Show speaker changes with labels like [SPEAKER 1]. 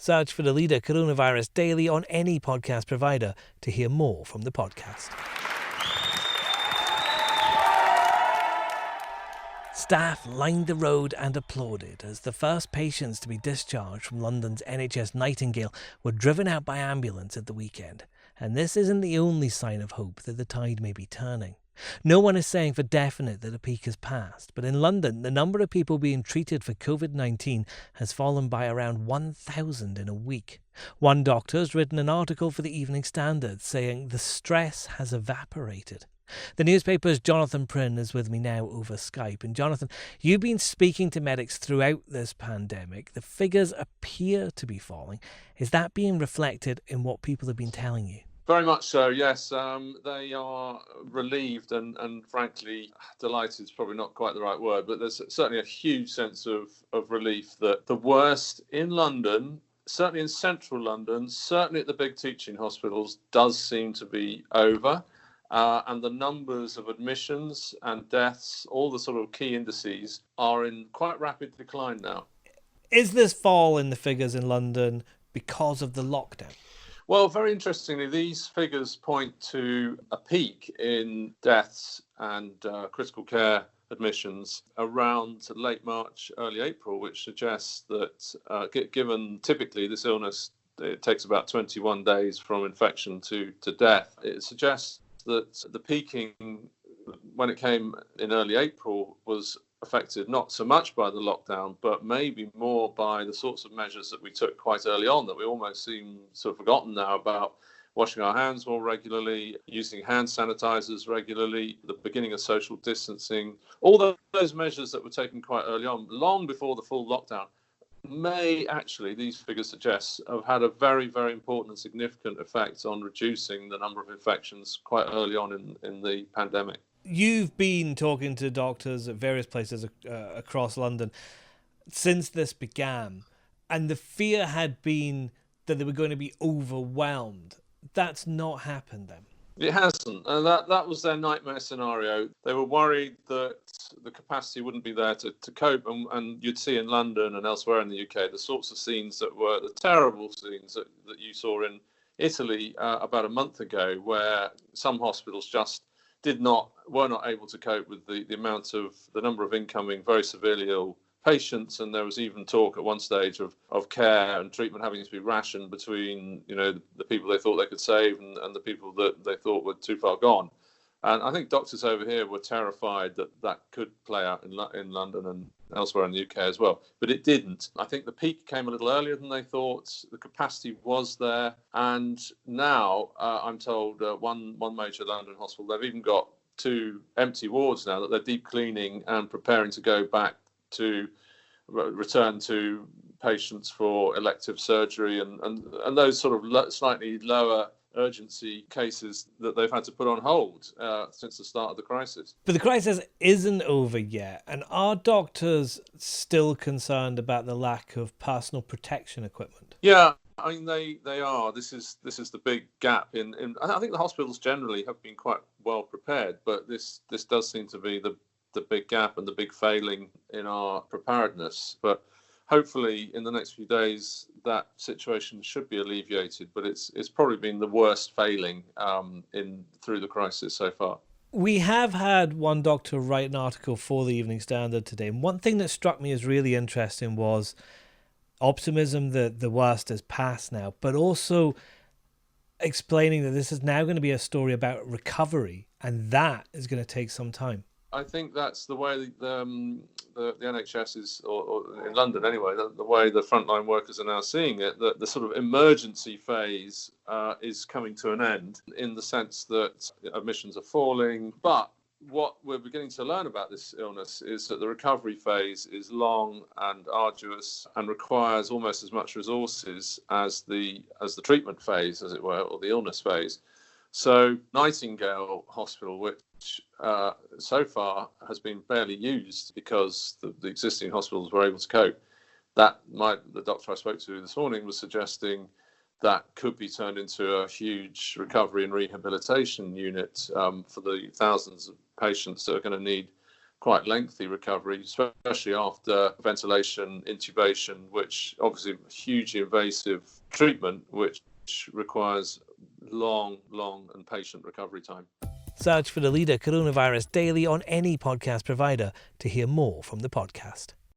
[SPEAKER 1] Search for the Leader Coronavirus Daily on any podcast provider to hear more from the podcast. Staff lined the road and applauded as the first patients to be discharged from London's NHS Nightingale were driven out by ambulance at the weekend. And this isn't the only sign of hope that the tide may be turning. No one is saying for definite that a peak has passed, but in London, the number of people being treated for COVID-19 has fallen by around 1,000 in a week. One doctor has written an article for the Evening Standard saying the stress has evaporated. The newspaper's Jonathan Prynn is with me now over Skype. And Jonathan, you've been speaking to medics throughout this pandemic. The figures appear to be falling. Is that being reflected in what people have been telling you?
[SPEAKER 2] Very much so, yes. They are relieved and frankly, delighted is probably not quite the right word, but there's certainly a huge sense of relief that the worst in London, certainly in central London, certainly at the big teaching hospitals, does seem to be over. And the numbers of admissions and deaths, all the sort of key indices, are in quite rapid decline now.
[SPEAKER 1] Is this fall in the figures in London because of the lockdown?
[SPEAKER 2] Well, very interestingly, these figures point to a peak in deaths and critical care admissions around late March, early April, which suggests that given typically this illness, it takes about 21 days from infection to death. It suggests that the peaking, when it came in early April, was affected not so much by the lockdown, but maybe more by the sorts of measures that we took quite early on that we almost seem sort of forgotten now about: washing our hands more regularly, using hand sanitizers regularly, the beginning of social distancing, all those measures that were taken quite early on, long before the full lockdown, may actually, these figures suggest, have had a very, very important and significant effect on reducing the number of infections quite early on in the pandemic.
[SPEAKER 1] You've been talking to doctors at various places across London since this began, and the fear had been that they were going to be overwhelmed. That's not happened then.
[SPEAKER 2] It hasn't, and that was their nightmare scenario. They were worried that the capacity wouldn't be there to cope, and you'd see in London and elsewhere in the UK the sorts of scenes that were the terrible scenes that you saw in Italy about a month ago, where some hospitals just were not able to cope with the number of incoming very severely ill patients, and there was even talk at one stage of care and treatment having to be rationed between the people they thought they could save and the people that they thought were too far gone. And I think doctors over here were terrified that could play out in London and elsewhere in the UK as well, but it didn't. I think the peak came a little earlier than they thought. The capacity was there, and now I'm told one major London hospital, they've even got 2 empty wards now that they're deep cleaning and preparing to go back to return to patients for elective surgery and those sort of slightly lower urgency cases that they've had to put on hold since the start of the crisis.
[SPEAKER 1] But the crisis isn't over yet, and are doctors still concerned about the lack of personal protection equipment?
[SPEAKER 2] Yeah, I mean they are. This is the big gap in. I think the hospitals generally have been quite well prepared, but this does seem to be the big gap and the big failing in our preparedness. But hopefully in the next few days that situation should be alleviated, but it's probably been the worst failing through the crisis so far.
[SPEAKER 1] We have had one doctor write an article for the Evening Standard today, and one thing that struck me as really interesting was optimism that the worst is past now, but also explaining that this is now going to be a story about recovery, and that is going to take some time.
[SPEAKER 2] I think that's the way the NHS is, or in London anyway, the way the frontline workers are now seeing it, that the sort of emergency phase is coming to an end, in the sense that admissions are falling. But what we're beginning to learn about this illness is that the recovery phase is long and arduous and requires almost as much resources as the treatment phase, as it were, or the illness phase. So Nightingale Hospital, which so far has been barely used because the existing hospitals were able to cope, the doctor I spoke to this morning was suggesting that could be turned into a huge recovery and rehabilitation unit for the thousands of patients that are going to need quite lengthy recovery, especially after ventilation, intubation, which obviously hugely invasive treatment, which requires long and patient recovery time.
[SPEAKER 1] Search for the Leader Coronavirus Daily on any podcast provider to hear more from the podcast.